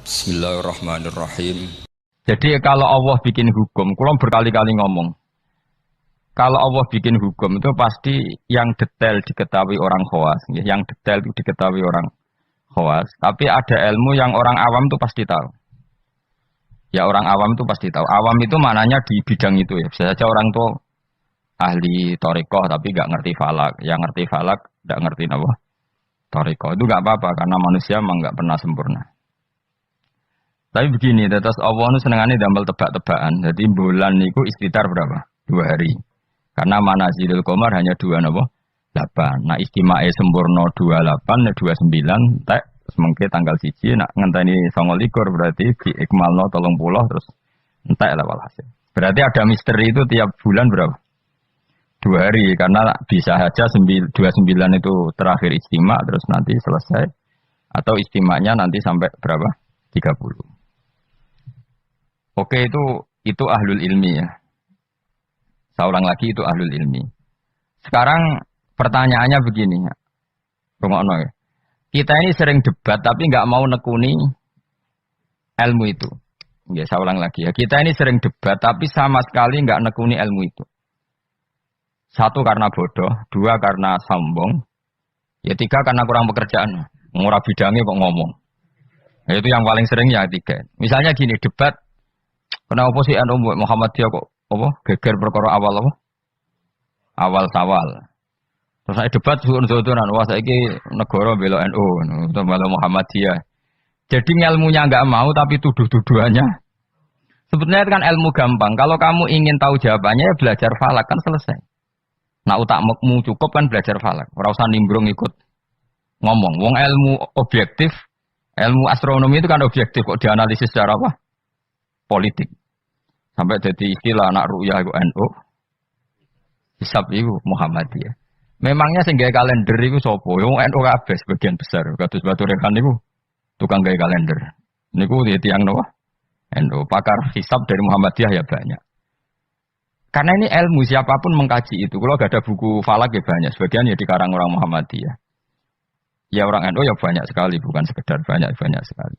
Bismillahirrahmanirrahim. Jadi kalau Allah bikin hukum, kulon berkali-kali ngomong, kalau Allah bikin hukum itu pasti yang detail diketahui orang khawas, yang detail itu diketahui orang khawas. Tapi ada ilmu yang orang awam itu pasti tahu. Ya orang awam itu pasti tahu. Awam itu maknanya di bidang itu ya. Bisa saja orang tuh ahli torikoh tapi nggak ngerti falak. Yang ngerti falak nggak ngerti apa torikoh. Itu nggak apa-apa karena manusia memang nggak pernah sempurna. Tapi begini, terus Allah itu senengannya damel tebak-tebakan. Jadi bulan itu istitar berapa? 2 hari. Karena manazilul qamar hanya 2 apa? 8. Nah istimae sempurna 28, 29, tek semengke tanggal 1, nak ngenteni 29 berarti di ikmalno 30 terus entek lah walhasil. Berarti ada misteri itu tiap bulan berapa? 2 hari karena bisa saja 29 itu terakhir istimak terus nanti selesai atau istimanya nanti sampai berapa? 30. Oke itu ahlul ilmi ya. Saya ulang lagi itu ahlul ilmi. Sekarang pertanyaannya begini ya. Rungokno ya. Kita ini sering debat tapi nggak mau nekuni ilmu itu. Ya, saya ulang lagi ya. Kita ini sering debat tapi sama sekali nggak nekuni ilmu itu. 1 karena bodoh, 2 karena sombong, ya 3 karena kurang pekerjaan. Ngurah bidangnya kok ngomong. Nah, itu yang paling sering ya 3. Misalnya gini debat. Kenapa sih NU Muhammadiyah kok apa geger perkara awal apa? Awal Sawal. Terus saya debat suun-suunan, wah saiki negara bela NU atau bela Muhammadiyah. Jadi ilmunya enggak mau tapi tuduh-tuduhannya. Sebetulnya kan ilmu gampang. Kalau kamu ingin tahu jawabannya ya belajar falak kan selesai. Nah utakmu cukup kan belajar falak. Ora usah nimbrung ikut ngomong. Wong ilmu objektif, ilmu astronomi itu kan objektif kok dianalisis secara apa? Politik. Sampai jadi istilah anak ru'yah itu NU. Hisab itu Muhammadiyah. Memangnya sing gawe kalender iku sapa? Wong NU kabeh sebagian besar. Kados Batu Rehan niku tukang gawe kalender. Niku tiyang napa? NU. Pakar hisab dari Muhammadiyah ya banyak. Karena ini ilmu siapapun mengkaji itu. Kalau gak ada buku falak ya banyak. Sebagian ya dikarang orang Muhammadiyah. Ya orang NU ya banyak sekali, bukan sekedar banyak sekali.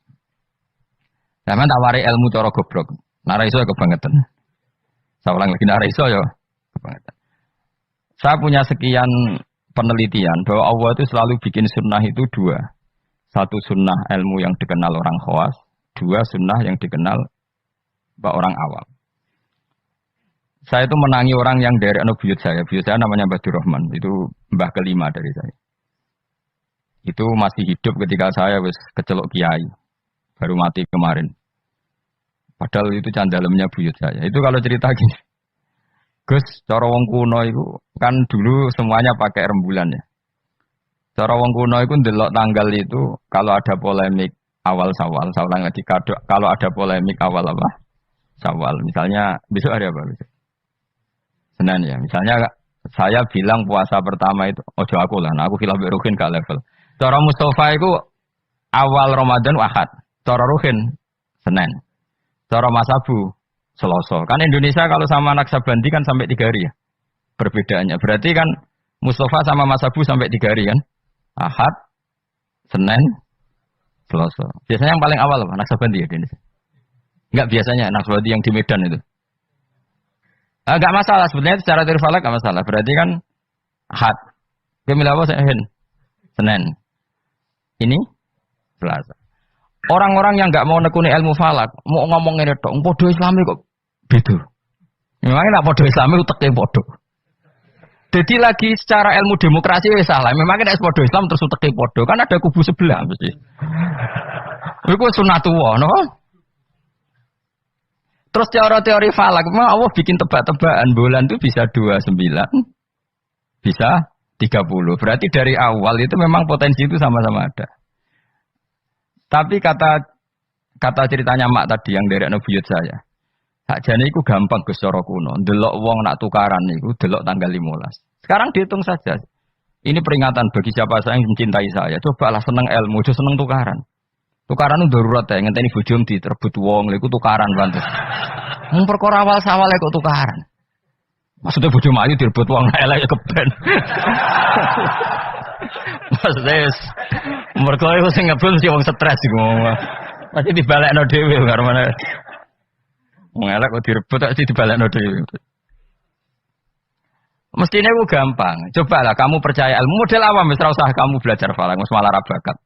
Sampeyan tak wari ilmu cara goblok. Nara iso ya kebangetan. Saya ulang lagi nara iso ya kebangetan. Saya punya sekian penelitian bahwa Allah itu selalu bikin sunnah itu 2. 1 sunnah ilmu yang dikenal orang khawas, 2 sunnah yang dikenal orang awam. Saya itu menangi orang yang dari buyut saya. Buyut saya namanya Mbah Durrahman. Itu mbah kelima dari saya. Itu masih hidup ketika saya wis kecelok kiai. Baru mati kemarin. Padahal itu candalemnya buyut saya. Itu kalau cerita gini. Gus, cara wong kuno itu kan dulu semuanya pakai rembulan ya. Cara wong kuno itu ndelok tanggal itu kalau ada polemik awal Sawal, saya ulang lagi kalau ada polemik awal apa? Sawal. Misalnya besok hari apa besok? Senin ya. Misalnya saya bilang puasa pertama itu ojo aku lah. Nah, aku khilaf Ruhin gak level. Cara Mustafa itu awal Ramadan Ahad. Cara Ruhin Senin. Cara Mas Abu Selasa. Kan Indonesia kalau sama Naksabandi kan sampai 3 hari ya. Perbedaannya. Berarti kan Mustafa sama Mas Abu sampai 3 hari kan. Ahad, Senin, Selasa. Biasanya yang paling awal apa? Naksabandi ya di Indonesia. Enggak biasanya Naksabandi yang di Medan itu. Enggak masalah. Sebenarnya secara teori falak enggak masalah. Berarti kan Ahad. Kemil apa Senin. Ini Selasa. Orang-orang yang nggak mau nekuni ilmu falak, mau ngomong ini dong, podo Islami kok beda. Memangnya nak podo Islami uteknya podo. Jadi lagi secara ilmu demokrasi ya salah. Memangnya nak podo Islam terus uteknya podo, kan ada kubu sebelah mesti. Itu sunatullah, no? Terus teori falak, memang Allah bikin tebak-tebakan bulan itu bisa 29, bisa 30. Berarti dari awal itu memang potensi itu sama-sama ada. Tapi kata ceritanya mak tadi yang dari buyut saya. Sakjane iku gampang Gus cara kuno. Delok wong nak tukaran niku delok tanggal 15. Sekarang dihitung saja. Ini peringatan bagi siapa saya yang mencintai saya. Cobalah seneng ilmu, aja seneng tukaran. Tukaran itu darurat ya, ngenteni bojom diterbut wong, lha iku tukaran pantes. Mung perkara awal sawal kok tukaran. Maksudnya bojom ayu direbut wong elek keben. Maksudnya mergo iku sing ngebul mesti wong stres iku. Pasti dibalekno dhewe karo mana. Ngelak kok direbut tak dibalekno dhewe. Mestinya itu gampang. Cobalah kamu percaya ilmu model awam, wis usah kamu belajar falak, wis malah bakat.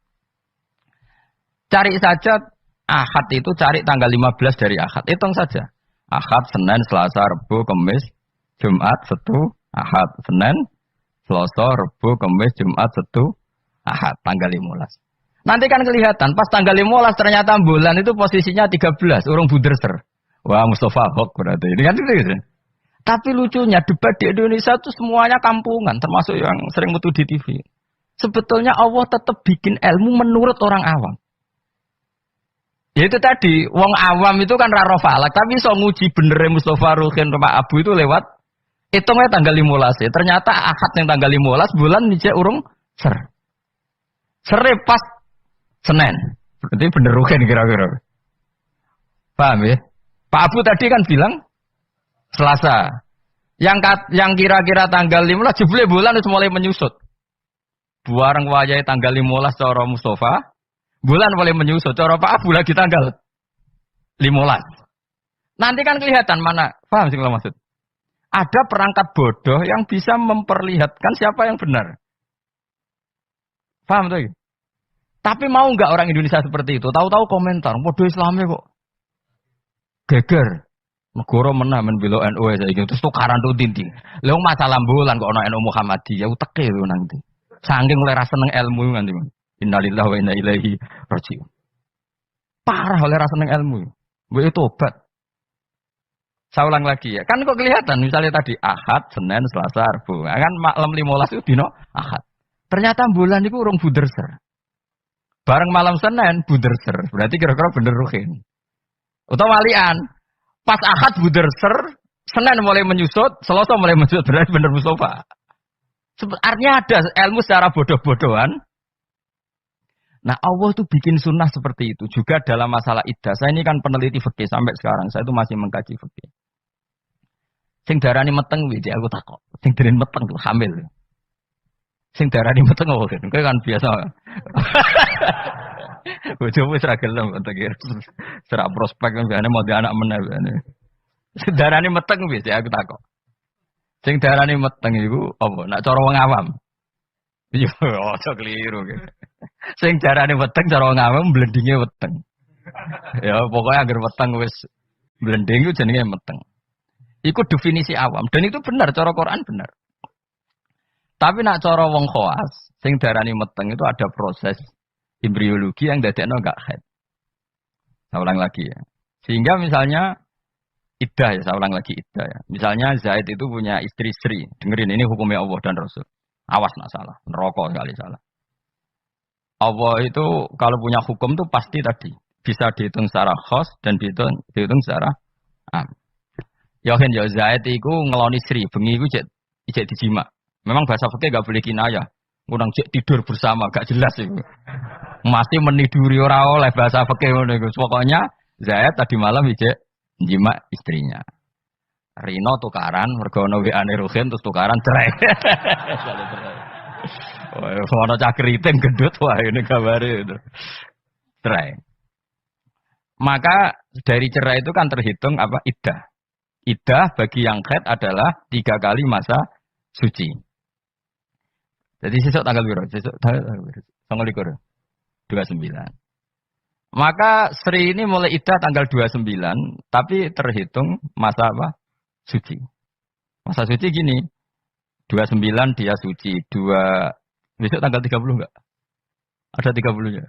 Cari saja Ahad itu cari tanggal 15 dari Ahad. Hitung saja. Ahad, Senin, Selasa, Rabu, Kamis, Jumat, Sabtu, Ahad, Senin, Selasa, Rabu, Kamis, Jumat, Sabtu, Ahad, tanggal 15. Nanti kan kelihatan pas tanggal 15 ternyata bulan itu posisinya 13, urung buderser. Wah, Mustafa Hok berarti. Ini kan gitu. Tapi lucunya debat di Indonesia itu semuanya kampungan, termasuk yang sering mutu di TV. Sebetulnya Allah tetap bikin ilmu menurut orang awam. Ya itu tadi, wong awam itu kan raro falak, tapi so nguji bener Mustafa Ruhin Pak Abu itu lewat hitungnya tanggal 15 ya. Ternyata Ahad yang tanggal 15 bulan dijak urung ser. Sere pas Senin. Berarti bener Ruhin kira-kira. Paham ya? Pak Abu tadi kan bilang Selasa. Yang kira-kira tanggal 15 jebule bulan itu mulai menyusut. Buareng wayahe tanggal 15 cara Mustafa, bulan mulai menyusut. Cara Pak Abu lagi tanggal 15. Nanti kan kelihatan mana, paham sih kalau maksud? Ada perangkat bodoh yang bisa memperlihatkan siapa yang benar. Paham tuh? Tapi mau nggak orang Indonesia seperti itu? Tahu-tahu komentar, bodoh Islamnya kok geger. Negara menah membela NU saiki terus tukaran tuh tinti. Lha masalah bulan kok ana NU Muhammadiyah uteke lho nanti. Saking oleh rasa seneng ilmu nanti. Innalillahi wa inna ilaihi raji'un. Parah oleh rasa seneng ilmu. Mbok tobat. Saya ulang lagi ya. Kan kok kelihatan misalnya tadi Ahad, Senin, Selasa, Rabu. Kan malam 15 itu dino Ahad. Ternyata bulan itu urung buderser. Bareng malam Senin buderser. Berarti kira-kira bener Ruhin. Utawa walian. Pas Ahad buderser, Senin mulai menyusut, Selasa mulai menyusut, berarti benar Mustafa. Artinya ada ilmu secara bodoh-bodohan. Nah Allah itu bikin sunnah seperti itu. Juga dalam masalah iddah. Saya ini kan peneliti fikih sampai sekarang. Saya itu masih mengkaji fikih. Sing darani meteng, wiji aku takut. Sing darani meteng itu hamil. Sing darani meteng, oh kan biasa. Bojomu wis ra gelem kok kira. Serak prospek kan biasane mau di anak meneh biasane. Sing darani meteng wis ya aku takok. Sing darani meteng iku apa? Nak cara wong awam. Yo aja keliru gitu. Sing darani meteng cara wong awam blendinge weteng. Ya pokoknya agar weteng wis blending iku jenenge meteng. Iku definisi awam dan itu benar cara Quran benar. Tapi nak cara wong khawas, sing darani meteng itu ada proses embriologi yang dadekno enggak haid. Saya ulang lagi ya. Sehingga misalnya iddah ya, saya ulang lagi iddah ya. Misalnya Zaid itu punya istri Sri. Dengerin ini hukumnya Allah dan Rasul. Awas nak salah, neraka sekali salah. Allah itu kalau punya hukum tuh pasti tadi bisa dihitung secara khos dan dihitung secara am. Yakin ya Zaid itu ngeloni Sri, bengi itu ijek dijima. Memang bahasa fikih enggak boleh kinayah. Ngundang tidur bersama gak jelas itu. Masih meniduri ora oleh bahasa fikih ngono iku. Pokoknya Zaid tadi malam ijek jima istrinya. Rino tukaran mergo ono WA-ne Ruhin terus tukaran cerai. Oh, ono cah keriting gendut wah ini kabare itu. Cerai. Maka dari cerai itu kan terhitung apa iddah. Iddah bagi yang haid adalah 3 kali masa suci. Jadi sesuk tanggal berapa? Sesuk tanggal 29. Maka Sri ini mulai iddah tanggal 29, tapi terhitung masa apa? Suci. Masa suci gini. 29 dia suci, besok tanggal 30 enggak? Ada 30-nya.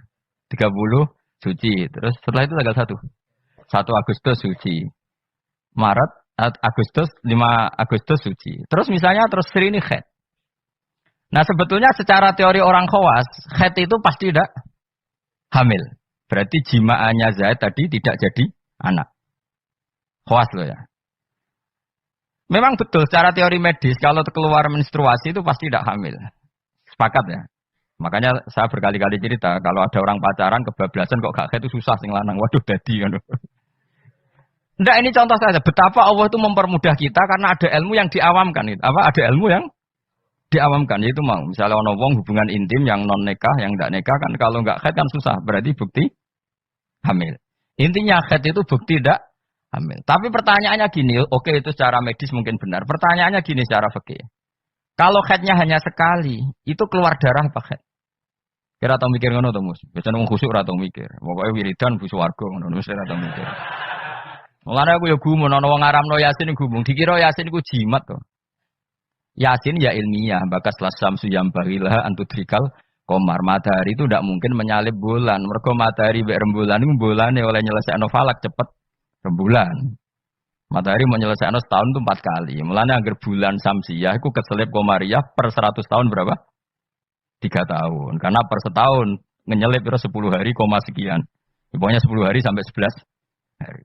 30 suci. Terus setelah itu tanggal 1. 1 Agustus suci. Maret, Agustus, 5 Agustus suci. Terus misalnya terus Sri ini haid. Nah sebetulnya secara teori orang khawas, haid itu pasti tidak hamil. Berarti jimaannya Zaid tadi tidak jadi anak. Khawas loh ya. Memang betul secara teori medis kalau keluar menstruasi itu pasti tidak hamil. Sepakat ya. Makanya saya berkali-kali cerita kalau ada orang pacaran kebablasan kok gak haid itu susah sing lanang. Waduh dadi kan. Nggak, ini contoh saja betapa Allah itu mempermudah kita karena ada ilmu yang diawamkan itu. Apa ada ilmu yang diawamkan yaitu mau misalnya ono wong hubungan intim yang non nikah yang enggak nikah kan kalau enggak haid kan susah berarti bukti hamil. Intinya haid itu bukti tidak hamil. Tapi pertanyaannya gini, oke itu secara medis mungkin benar. Pertanyaannya gini secara fikih. Kalau haidnya hanya sekali, itu keluar darah apa haid? Kira tau mikir ngono to, Mus? Biasane wong khusuk ora tau mikir. Pokoke wiridan bu swarga ngono, wis ora tau mikir. Mulane aku ya gumun ana wong ngaramno Yasin gumun, dikira Yasin iku jimat to. Yasin ya ilmiah, bakas lasam suyam bahilah antudrikal komar. Matahari itu tidak mungkin menyalip bulan. Mergo matahari mbek rembulan itu bulane oleh nyelesaikno falak cepet rembulan. Matahari mau nyelesaikno setahun itu 4 kali. Mulane agar bulan samsiah itu keselip komariah per 100 tahun berapa? 3 tahun. Karena per setahun ngenyelip 10 hari koma sekian. Pokoknya 10 hari sampai 11 hari.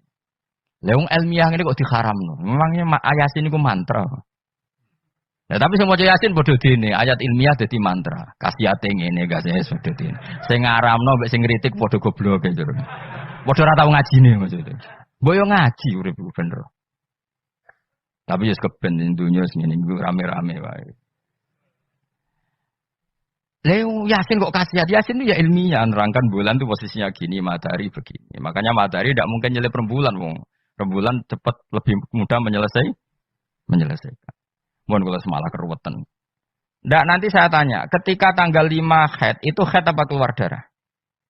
Leung ilmiah ini kok diharamno. Memangnya Yasin itu mantra. Nah, tapi semua Yasin bodoh dene, ayat ilmiah dadi mantra. Kasihate ngene gak saya bodoh dene. Sing ngaramno mbek sing ngritik padha goblok e jero. Padha ora tau ngajine maksudnya. Mbok yo ngaji urip bener. Tapi ya keben dunya sing ngene rame-rame wae. Leo Yasin kok kasihat? Yasin itu ya ilmiah, nerangkan bulan itu posisinya gini, matahari begini. Makanya matahari tidak mungkin nyelip rembulan, wong. Rembulan cepat lebih mudah menyelesaikan. Mohon kalau semalah keruwetan. Nggak, nanti saya tanya, ketika tanggal 5 haid, itu haid apa keluar darah?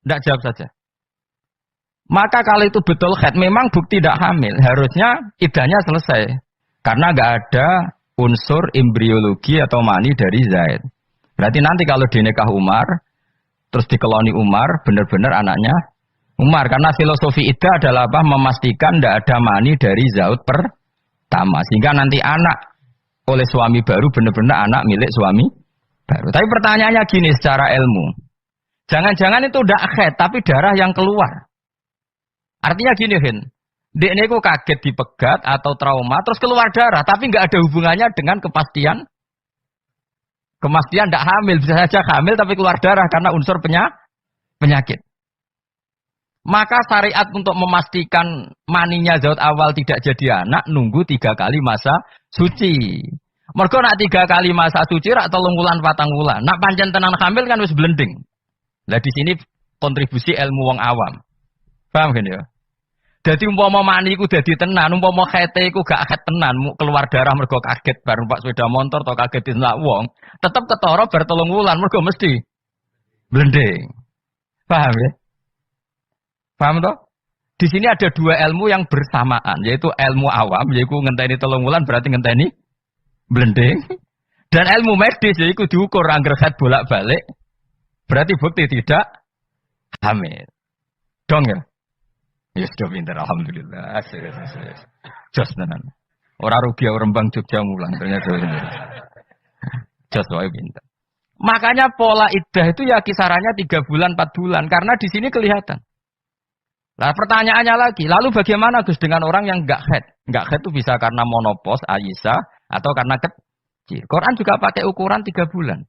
Nggak, jawab saja. Maka kalau itu betul haid, memang bukti tidak hamil. Harusnya idahnya selesai. Karena nggak ada unsur embriologi atau mani dari Zaid. Berarti nanti kalau dinikah Umar, terus dikeloni Umar, benar-benar anaknya Umar. Karena filosofi iddah adalah apa? Memastikan tidak ada mani dari Zaud pertama. Sehingga nanti anak oleh suami baru benar-benar anak milik suami baru. Tapi pertanyaannya gini secara ilmu. Jangan-jangan itu tidak haid, tapi darah yang keluar. Artinya gini, Hin. Dek ini kok kaget dipegat atau trauma, terus keluar darah, tapi nggak ada hubungannya dengan kepastian. Kemastian tidak hamil, bisa saja hamil tapi keluar darah karena unsur penyakit. Maka syariat untuk memastikan maninya Zaud awal tidak jadi anak, nunggu 3 kali masa suci. Mergo nak 3 kali masa suci rak 3 wulan 4 wulan. Nak pancen tenan hamil kan wis blending. Lah di sini kontribusi ilmu wong awam. Paham kan ya? Jadi umpama mani iku dadi tenan, umpama khete iku gak khet tenan, keluar darah mergo kaget bar numpak sepeda motor atau kaget diselak wong, tetep ketara bar 3 wulan mergo mesti blending. Paham ya? Paham toh? Di sini ada 2 ilmu yang bersamaan, yaitu ilmu awam, yaitu ngenteni 3 wulan berarti ngenteni blending, dan ilmu medis yaitu diukur angger khat bolak-balik, berarti bukti tidak hamil. Dong ya? Ya sudah pintar, alhamdulillah. Jos tenan. Ora rugi orang Rembang Jogja mulang ternyata. Jos wae pintar. Makanya pola iddah itu ya kisarannya 3 bulan 4 bulan karena di sini kelihatan. Nah pertanyaannya lagi, lalu bagaimana Gus dengan orang yang enggak haid? Enggak haid itu bisa karena monopos, Aisyah, atau karena kecil. Quran juga pakai ukuran 3 bulan.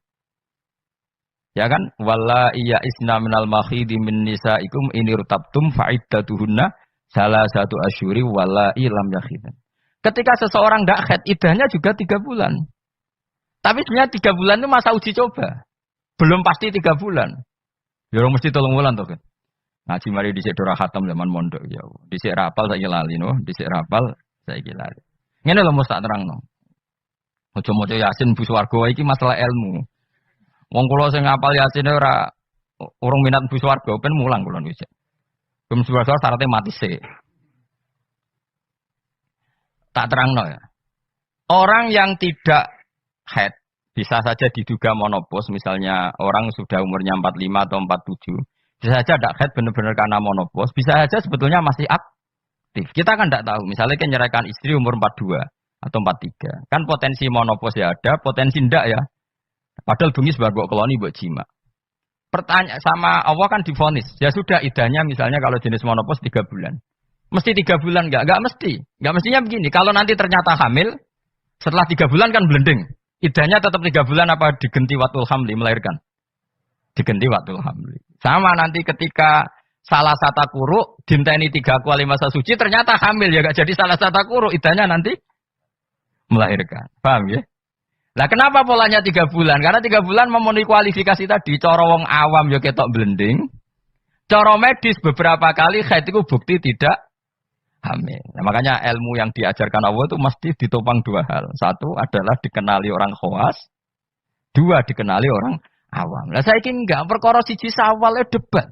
Ya kan? Walla iya isna minal makhidi min nisaikum in irtabtum fa'iddatuhunna salasatu asyuri walla ilam yakhidan. Ketika seseorang enggak haid, iddahnya juga 3 bulan. Tapi sebenarnya 3 bulan itu masa uji coba. Belum pasti 3 bulan. Ya mesti 3 bulan toh kan. Ngaji mari dhisik dora khatam zaman mondok ya. Dhisik rapal saiki lali no, dhisik rapal saiki lali. Ngene lho mesti tak terangno. Aja maca Yasin bu swarga iki masalah ilmu. Wong kula sing ngapal Yasin ora urung minat bu swarga ben mulang kula wis. Bu swarga syaratnya mati sik. Tak terangno ya. Orang yang tidak haid bisa saja diduga monopos, misalnya orang sudah umurnya 45 atau 47. Bisa saja tidak haid benar-benar karena monopos, bisa saja sebetulnya masih aktif. Kita kan tidak tahu, misalnya kan nyerahkan istri umur 42 atau 43. Kan potensi monopos ya ada, potensi tidak ya. Padahal bunyi sebagai koloni buat jima. Pertanyaan sama Allah kan divonis. Ya sudah idahnya misalnya kalau jenis monopos 3 bulan. Mesti 3 bulan enggak? Enggak mesti. Enggak mestinya begini. Kalau nanti ternyata hamil, setelah 3 bulan kan blending. Idahnya tetap 3 bulan apa digenti watul hamli melahirkan? Digenti watul hamli. Sama nanti ketika salah satu kuruk, dinteni 3 kali masa suci, ternyata hamil ya enggak jadi salah satu kuruk. Idahnya nanti melahirkan. Paham ya? Nah kenapa polanya 3 bulan? Karena 3 bulan memenuhi kualifikasi tadi. Cara wong awam ya ketok blending. Cara medis beberapa kali haid itu bukti tidak hamil. Nah, makanya ilmu yang diajarkan Allah itu mesti ditopang dua hal. Satu adalah dikenali orang khawas, dua dikenali orang awam. Lah saiki enggak perkara siji sawale debat.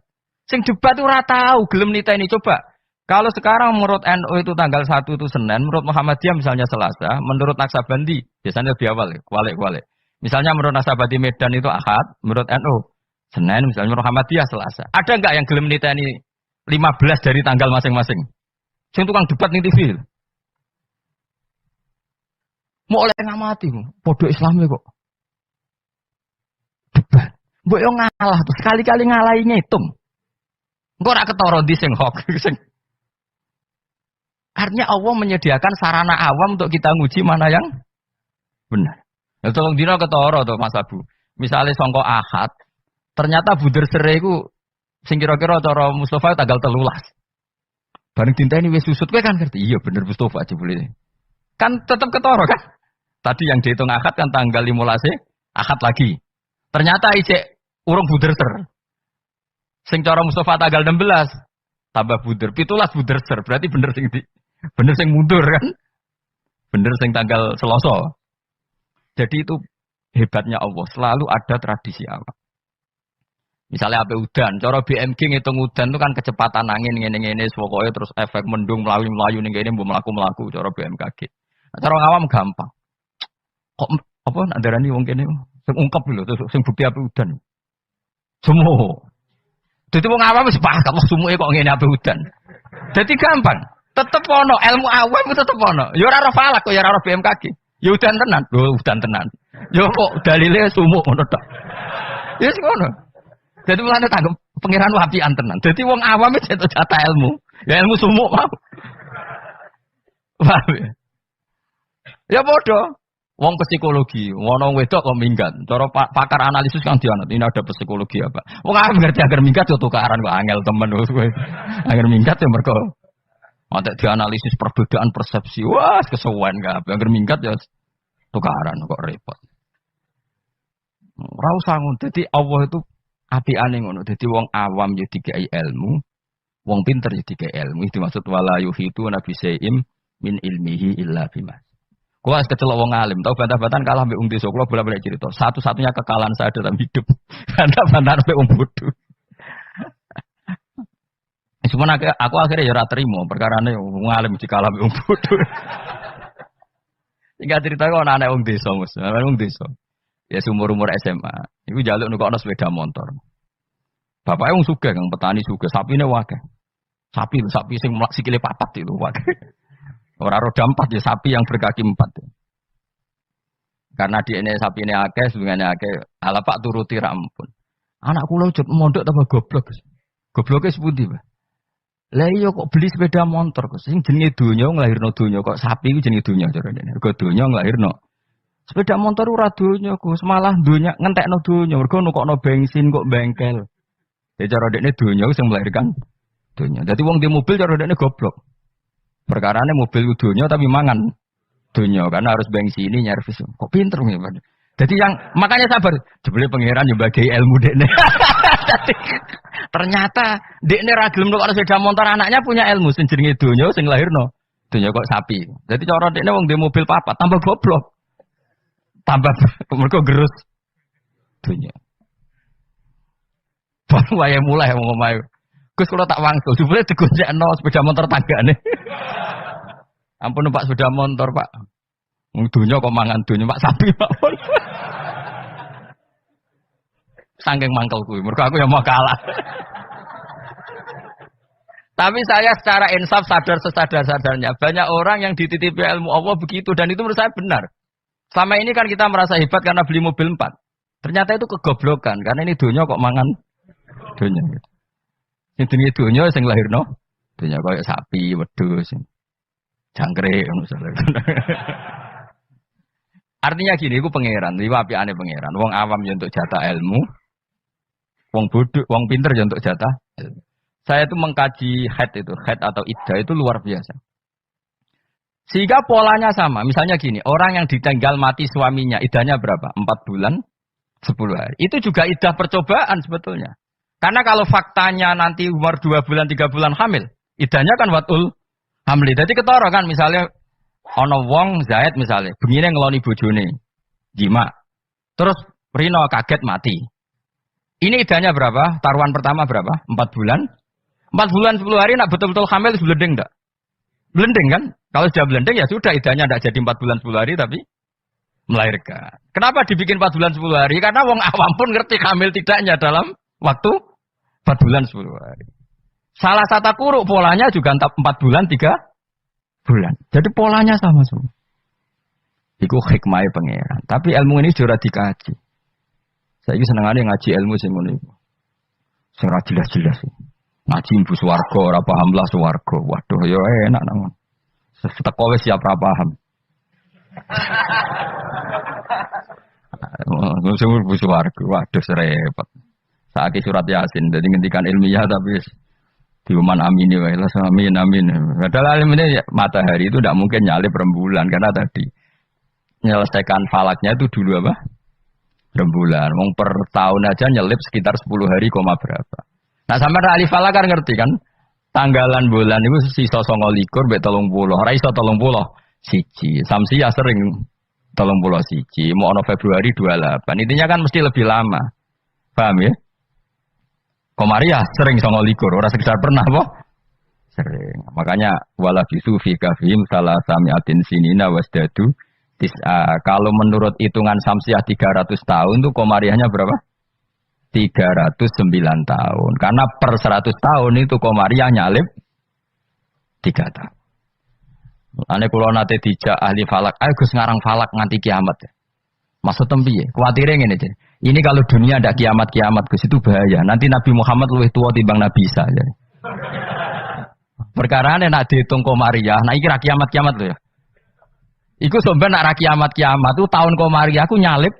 Sing debat ora tahu gelem niteni coba. Kalau sekarang menurut NU itu tanggal 1 itu Senin, menurut Muhammadiyah misalnya Selasa, menurut Naksabandi biasanya lebih awal ya, kualik-kualik. Misalnya menurut Naksabandi Medan itu Ahad, menurut NU Senin, misalnya menurut Muhammadiyah Selasa. Ada enggak yang gelem niteni 15 dari tanggal masing-masing? Sing tukang debat ning TV. Mau oleh ngamati, podo Islamnya kok. Debat. Mbok yo ngalah terus sekali-kali ngalahi ngitung. Engko ora ketara ndi sing hok sing. Artinya Allah menyediakan sarana awam untuk kita nguji mana yang benar. Ya tolong dina ketara to Mas Abu. Misale sangka Ahad, ternyata buder sere iku sing kira-kira cara Mustofa tanggal 13. Bareng dinteni wis susut kowe kan ngerti. Iya bener Mustofa jebule. Kan tetap ketara kan? Tadi yang dihitung Ahad kan tanggal 15 Ahad lagi. Ternyata ijek urung buder ser. Sing cara Mustofa tanggal 16 tambah buder 17 buder ser. Berarti bener sing mundur kan? Bener sing tanggal Selasa. Jadi itu hebatnya Allah, selalu ada tradisi awal. Misalnya apa udan, cara BMG ngitung udan itu kan kecepatan angin ngene-ngene pokoknya terus efek mendung melayu ning kene mbok mlaku-mlaku cara BMKG. Nah, cara awam gampang. Kok apa nak darani wong kene sing ungkap lho terus sing bukti apa udan. Semua. Jadi wong awam wis paham kok sumuke kok ngene apa udan. Jadi gampang. Tetep ono ilmu awam itu tetep ono. Ya ora falak kok ya ora BMKG. Ya udan tenan. Lho udan tenan. Ya kok dalile sumuk ngono tok. Ya wis ngono. Jadi mulane tanggep pangeran wapian tenan. Jadi wong awam itu jatah ilmu. Ya ilmu sumuk mau. Paham ya? Ya bodoh. Wong psikologi, wong wedok kok minggat. Cara pakar analisis kan dianut, ini ada psikologi apa. Wong arep ngerti agar minggat yo tukaran kok angel temen kowe. Agar minggat ya mergo ada dianalisis perbedaan persepsi. Wah, kesuwen kabeh. Agar minggat ya tukaran kok repot. Ora usah ngono. Dadi Allah itu apikane ngono. Dadi wong awam ya dikai ilmu, wong pinter ya dikai ilmu. Itu maksud wala yuhitu nabi saim min ilmihi illa bima. Gua kecelok wong alim, tau bantah-bantahan kalah mbek wong desa. Kula bolak-balik cerita. Satu-satunya kekalahan saya dalam hidup. Bantah-bantahan mbek wong bodoh. Cuma aku akhirnya ya ora trimo, perkarane wong alim dikalah mbek wong bodoh. Tinggal cerita kok anak wong desa, Mus. Wong desa. Ya umur SMA. Iku njaluk nukokno sepeda motor. Bapaknya wong sugih, kang petani sugih, sapine akeh. Sapi sing sikile papat itu akeh. Orang roda 4 ya sapi yang berkaki 4. Karena di ini sapi ini akeh, sebenarnya akeh. Ala Pak turuti rampun. Anak kula ujug mondok tambah goblok. Gobloknya sepundi, Pak? Lah iya kok beli sepeda motor kok sing jenenge donya nglahirno donya kok sapi iku jenenge donya carane. Mergo donya nglahirno. Sepeda motor ora donya kok, malah donya ngentekno donya. Mergo nukokno bensin kok bengkel. Jadi cara dekne donya sing melahirkan donya. Dadi wong di mobil cara dekne goblok. Perkarane mobil dunia tapi mangan dunia karena harus bensin ini nyervis. Kok pinter nih Pak? Jadi yang makanya sabar. Jebule pangeran yo bagi ilmu dekne. Ternyata dekne ra gelem kok sepeda motor anaknya punya ilmu sing jenenge dunia sing lahirno. Dunia kok sapi. Jadi cara dekne wong di mobil papat tambah goblok. Tambah mergo gerus dunia. Baru wae mulai wong omahe. Gus kalau tak wangsul, jebule digonjakno sepeda motor tanggane. Ampun Pak sepeda motor Pak. Dunya kok mangan dunya Pak sapi Pak. Saking mangkel kuwi, mergo aku yang mau kalah. Tapi saya secara insaf sadar sesadar-sadarnya banyak orang yang dititipi ilmu Allah begitu dan itu menurut saya benar. Selama ini kan kita merasa hebat karena beli mobil 4. Ternyata itu kegoblokan karena ini dunya kok mangan dunya. Sing jenenge donya sing lahirno donya koyo sapi, wedhus, jangkrik ngono Artinya gini, iku pangeran, iki apikane pangeran. Wong awam yo untuk jatah ilmu, wong bodoh, wong pinter yo untuk jatah ilmu. Saya itu mengkaji haid atau iddah itu luar biasa. Sehingga polanya sama. Misalnya gini, orang yang ditinggal mati suaminya, iddahnya berapa? 4 bulan, 10 hari. Itu juga iddah percobaan sebetulnya. Karena kalau faktanya nanti umur 2 bulan 3 bulan hamil, idahnya kan watul hamli. Jadi ketara kan misalnya ana wong Zaid misalnya, begini ngeloni bojone, jima. Terus Rino kaget mati. Ini idahnya berapa? Taruhan pertama berapa? 4 bulan. 4 bulan 10 hari nak betul-betul hamil blending enggak? Blending kan? Kalau sudah blending ya sudah idahnya enggak jadi 4 bulan 10 hari tapi melahirkan. Kenapa dibikin 4 bulan 10 hari? Karena wong awam pun ngerti hamil tidaknya dalam waktu 4 bulan 10 hari. Salah satu kuruk polanya juga 4 bulan 3 bulan. Jadi polanya sama semua. Iku hikmahnya pangeran. Tapi ilmu ini sudah dikaji. Saya ini senengannya ngaji ilmu sing ngono iku. Sing ora jelas-jelas. Ngaji mbu swarga ora paham lah swarga. Waduh ya enak nang. Seteko wis siap ora paham. Sing mbu swarga. Waduh serepet. Saiki surat Yasin dadi ngendikan ilmiah tapi diuman amini wae lah amin amin. Padahal alim ini matahari itu tidak mungkin nyalip rembulan karena tadi menyelesaikan falaknya itu dulu apa? Rembulan. Wong per tahun aja nyelip sekitar 10 hari koma berapa. Nah sampai ahli falak kan ngerti kan? Tanggalan bulan itu sisa 29 mbek 30. Ora iso 30 siji. Samsiah sering 30 siji. Mau ono Februari 28. Intinya kan mesti lebih lama. Paham ya? Komariah sering 29, orang sekedar pernah boh? Sering. Makanya wala bisu fi kafihim salah samiatin sinina wasdadu tis'a. Kalau menurut hitungan Samsiah 300 tahun tuh komariahnya berapa? 309 tahun. Karena per 100 tahun itu komariah nyalip 3 tahun. Ane kula nate dijak ahli falak, ayo Gus ngarang falak nganti kiamat. Maksud tempi ya, kuatirnya ngene aja. Ini kalau dunia ada kiamat-kiamat Gus itu bahaya. Nanti Nabi Muhammad lebih tua timbang Nabi Isa. Perkara ini nak dihitung komariah, nah iki ra kiamat-kiamat lho ya. Iku sampeyan nak ra kiamat-kiamat tuh tahun komariah aku nyalip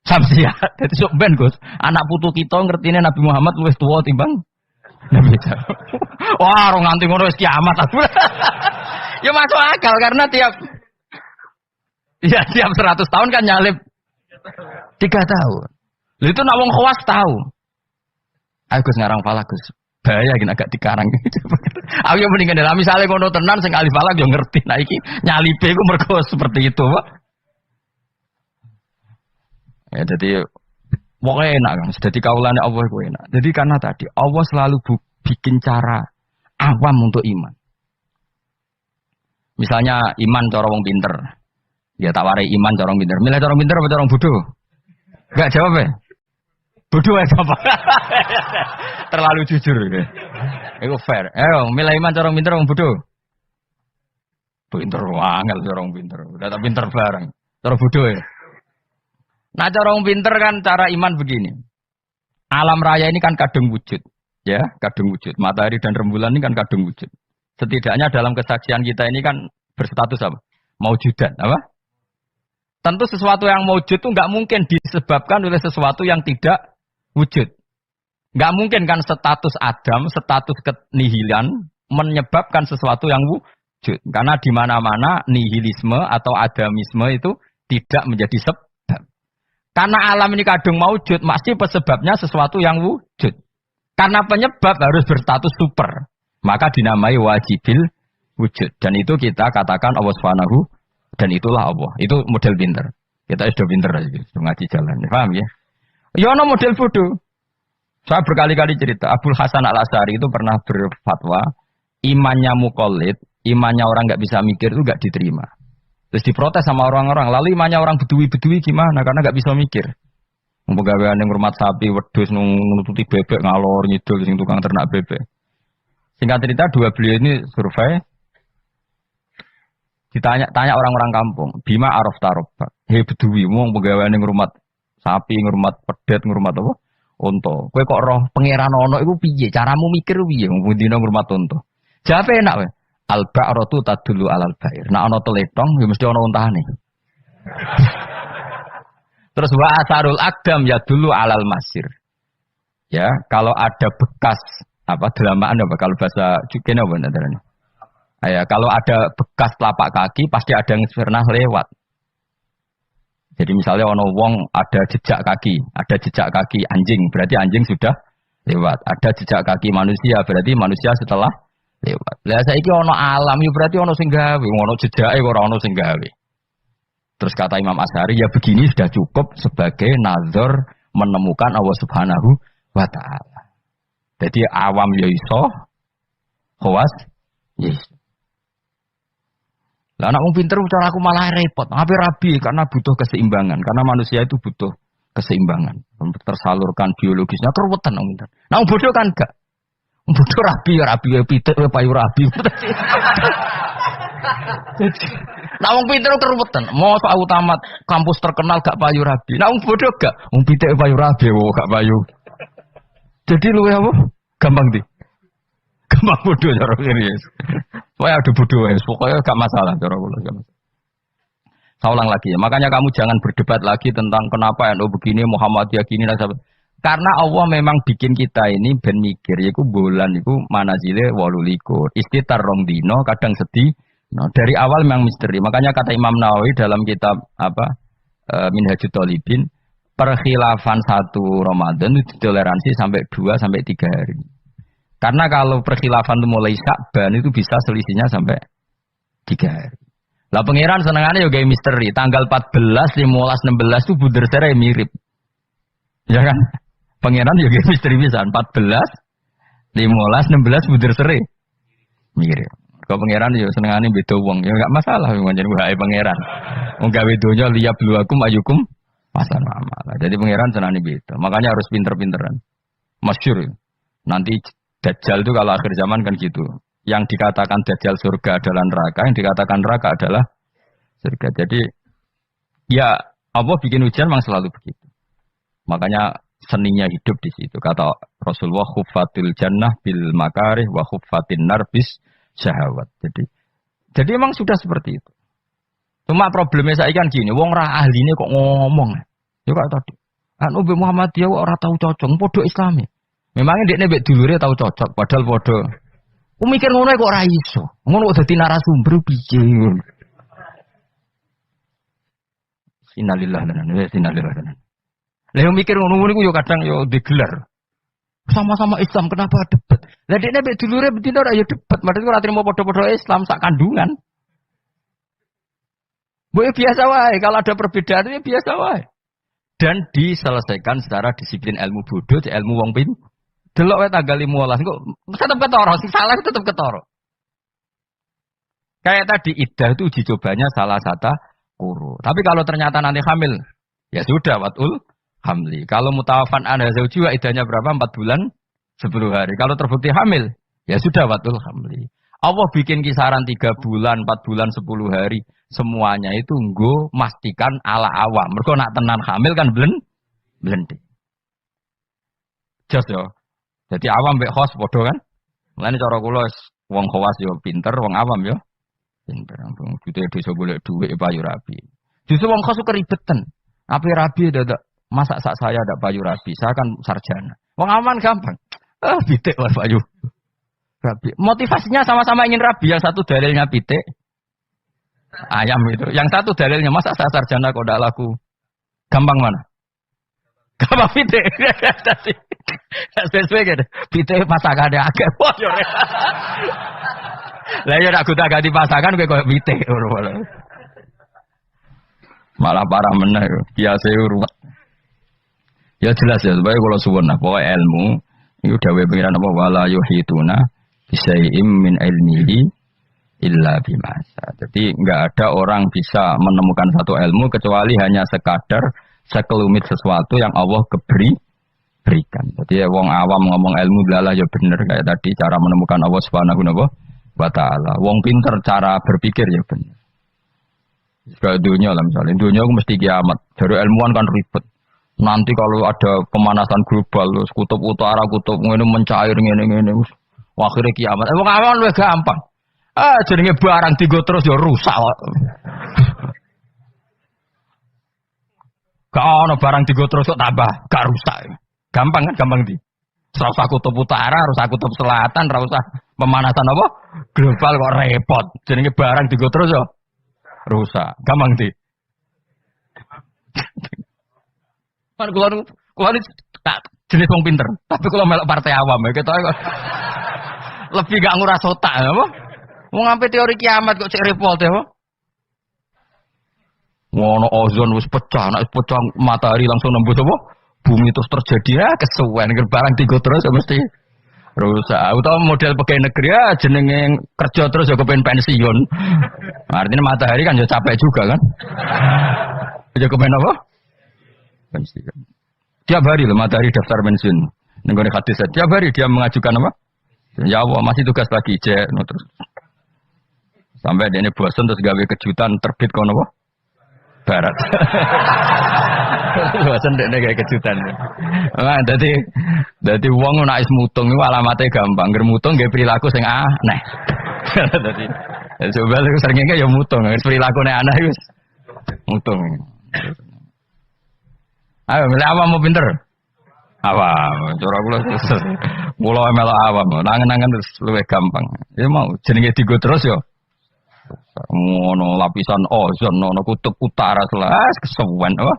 Samsiah. Dadi sampeyan Gus, anak putu kita ngertine Nabi Muhammad lebih tua timbang Nabi Isa. Wah, ora nganti ngono wis kiamat. Ya masuk akal karena tiap 100 tahun kan nyalip 3 tahun. Lalu itu nak wong khawas tahu. Ayo Gus ngarang falak Gus. Bahaya gini agak dikarang. Aku yang mendingan dalam misalnya kono tenan sing ahli falak yo ngerti. Nah iki nyalipe iku mergo seperti itu, Pak. Ya jadi pokoknya enak kan. Jadi kaulane Allah iku enak. Jadi karena tadi Allah selalu bikin cara awam untuk iman. Misalnya iman cara wong pinter. Ya tak warai iman corong pinter. Milih corong pinter apa corong bodoh? Enggak jawab ya? Bodoh ya apa? Terlalu jujur. Itu fair. Ayo, milih iman corong pinter apa bodoh? Pinter banget corong pinter. Udah tak pinter bareng. Corong bodoh ya? Nah corong pinter kan cara iman begini. Alam raya ini kan kadung wujud. Ya, kadung wujud. Matahari dan rembulan ini kan kadung wujud. Setidaknya dalam kesaksian kita ini kan berstatus apa? Maujudan. Apa? Tentu sesuatu yang wujud itu nggak mungkin disebabkan oleh sesuatu yang tidak wujud. Nggak mungkin kan status Adam, status kenihilan menyebabkan sesuatu yang wujud. Karena di mana-mana nihilisme atau adamisme itu tidak menjadi sebab. Karena alam ini kadung wujud, pasti sebabnya sesuatu yang wujud. Karena penyebab harus berstatus super. Maka dinamai wajibil wujud. Dan itu kita katakan Allah Subhanahu dan itulah Allah. Itu model pinter. Kita sudah pinter aja, ngaji jalan. Paham ya? Ya no model bodoh. Saya berkali-kali cerita, Abdul Hasan Al-Asy'ari itu pernah berfatwa, imannya muqallid, imannya orang nggak bisa mikir itu nggak diterima. Terus diprotes sama orang-orang. Lalu imannya orang bedui-bedui gimana? Karena nggak bisa mikir. Pegawaian yang hormat sapi, wedhus, nututi bebek, ngalor, ngidul, sing tukang ternak bebek. Singkat cerita, dua beliau ini survei. Ditanya orang-orang kampung, Bima Araf Taroba, hei bedui, mau pegawai yang ngurmat sapi, ngurmat pedet, ngurmat apa? Unta. Kowe kok roh pangeran ono iku piye? Caramu mikir piye? Wong dina ngurmat unta. Jawabe enak wae. Al ba'ratu tadullu alal ba'ir. Nek ana teletong ya mesti ana untane. Terus wa asarul aqdam ya dulu alal masir. Ya, kalau ada bekas apa delamaan apa kalau bahasa Jukene apa namanya? Ya, kalau ada bekas telapak kaki pasti ada yang pernah lewat. Jadi misalnya ono wong ada jejak kaki anjing, berarti anjing sudah lewat. Ada jejak kaki manusia, berarti manusia setelah lewat. Lah saiki ono alam, ya berarti ono sing gawe, ono jejake ora ono sing gawe. Terus kata Imam Asy'ari, ya begini sudah cukup sebagai nazar menemukan Allah Subhanahu wa taala. Jadi awam ya iso, khawas ya iso. Lah anak wong pinter cara aku malah repot. Hampir rabi karena butuh keseimbangan. Karena manusia itu butuh keseimbangan untuk tersalurkan biologisnya keruwetan wong pinter. Nah wong bodoh kan enggak. Wong bodoh rabi pitik payu rabi. Nah wong pinter keruwetan. Mau soal tamat kampus terkenal gak payu rabi. Nah wong bodoh gak. Wong pitik payu rabi gak payu. Jadi lu apa? Gampang di. Gampang bodoh cara ini. Pokoknya ada bodoh ya. Pokoknya gak masalah cara kula. Saya ulang lagi ya. Makanya kamu jangan berdebat lagi tentang kenapa NU begini, Muhammadiyah gini dan sebagainya. Karena Allah memang bikin kita ini ben mikir. Yaitu bulan itu manazile 18. Istitar rong dino kadang sedih. Nah, dari awal memang misteri. Makanya kata Imam Nawawi dalam kitab Minhajut Thalibin, perkhilafan 1 Ramadan itu ditoleransi sampai 2 sampai 3 hari. Karena kalau perkhilafan itu mulai Sya'ban itu bisa selisihnya sampai 3 hari. Lah pangeran senengannya juga misteri. Tanggal 14, 15, 16 itu buder serai mirip. Ya kan? Pangeran juga misteri bisa. 14, 15, 16 buder serai mirip. Kalau pangeran ya senengannya beda wong. Ya enggak masalah. Jadi wahai pangeran. Wong gawe donya liyab luakum ayukum pasar amal. Jadi pangeran senengannya beda. Makanya harus pinter-pinteran. Masyhur. Nanti Dajjal itu kalau akhir zaman kan gitu. Yang dikatakan Dajjal surga adalah neraka, yang dikatakan neraka adalah surga. Jadi ya Allah bikin ujian memang selalu begitu. Makanya seninya hidup di situ. Kata Rasulullah, khuffatil jannah bil makarih wa khuffatin nar bis syahawat. Jadi memang sudah seperti itu. Cuma problemnya saya kan gini, wong ra ahline kok ngomong. Ya kok tadi. Anu Muhammadiyah ora tahu cocok, podo Islami. Memangnya dia nebek dulure tahu cocok, padahal podo. Aku mikir ngono kok ora iso. Ngono kok dadi narasumber piye. Innalillahi wa inna ilaihi raji'un. Lah mikir ngono niku yo kadang yo digelar. Sama-sama Islam kenapa debat? Lah dia nebek dulure betina ora yo debat, padahal ora trimo podo-podo Islam sak kandungan. Boleh biasa wae, kalau ada perbedaan ya biasa wae. Dan diselesaikan secara disiplin ilmu bodoh, ilmu wong pin. Delok wae tanggal 15 kok tetep ketara, sing salah tetep ketara. Kayak tadi iddah itu uji cobanya salah satu kuru. Tapi kalau ternyata nanti hamil, ya sudah watul hamli. Kalau mutawafan anda zauji iddahnya berapa? 4 bulan 10 hari. Kalau terbukti hamil, ya sudah watul hamli. Allah bikin kisaran 3 bulan, 4 bulan, 10 hari. Semuanya itu nggo mastikan ala awam. Mergo nak tenan hamil kan blending. Just yo. Jadi awam mbek khos padha kan? Mulane cara kula wong khawas yo pinter, wong awam yo pinter. Wong dite desa golek dhuwit payu rabi. Justru wong khos keribetan. Ape rabi dadak masak sak saya ndak payu rabi. Saya kan sarjana. Wong aman gampang. Pitik wae payu. Rabi. Motivasinya sama-sama ingin rabi. Yang satu dalilnya pitik. Ayam itu. Yang satu dalilnya masa saya sarjana kok ndak laku. Gampang mana? Gampang pitik. Sesuai gitu. Pitik pasangannya agak bodoh. Lah ya nak gonta ganti pasangan kowe pitik. Malah parah meneh biasa ruwet. Ya jelas ya, supaya kalau suwun pokoke ilmu iku dawuh pengiran apa wala yuhituna bisyai'im min ilmihi illa bima. Jadi enggak ada orang bisa menemukan satu ilmu kecuali hanya sekadar sekelumit sesuatu yang Allah berikan. Jadi wong awam ngomong ilmu lalah ya bener kayak tadi cara menemukan Allah Subhanahu wa taala. Wong pinter cara berpikir ya bener. Kayak dunia lah misalnya, dunia aku mesti kiamat. Dari ilmuwan kan ribet. Nanti kalau ada pemanasan global, kutub utara, kutub ini mencair, ini, akhirnya kiamat. Wong awam lebih gampang. Jadinya barang tiga terus ya rusak. Gak ada barang tiga terus kok tambah, gak rusak. Gampang kan, gampang di. Serasa kutub utara, rusak kutub selatan, rusak pemanasan apa? Global kok repot. Jadinya barang tiga terus ya rusak. Gampang di. Kan kula tak jenis wong pinter, tapi kalau melok partai awam ya kita lebih gak nguras otak apa? Wong sampai teori kiamat kok cek repot ya, apa? Ngono ozon wis pecah, nek pecah matahari langsung nembus apa? Bumi terus terjadi ya kesuwen barang tiga terus ya mesti rusak. Utawa model pegawai negeri ya jenenge kerja terus ya kepen pensiun. Artinya matahari kan ya capek juga kan. Ya kepen apa? Pensiun. Tiap hari loh matahari daftar pensiun. Nenggone hadis tiap hari dia mengajukan apa? Ya Allah masih tugas lagi cek terus. Sampai dia ini bosan terus gawe kejutan terbit kono apa? Barat. Bosan dia kayak kejutan. Nah, jadi uang nak is mutung itu alamatnya gampang. Germutung gak perilaku sing aneh. Jadi coba lu seringnya ya mutung. Perilaku aneh itu mutung. Ayo milih awam mau pinter. Awam, cara kula mula melok awam. Nangen-nangen terus luwih gampang. Ya mau jenenge digo terus ya. Ngono lapisan ozon ono kutub utara selas kesuwen apa.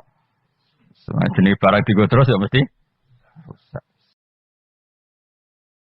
Jenenge barang digo terus ya mesti rusak.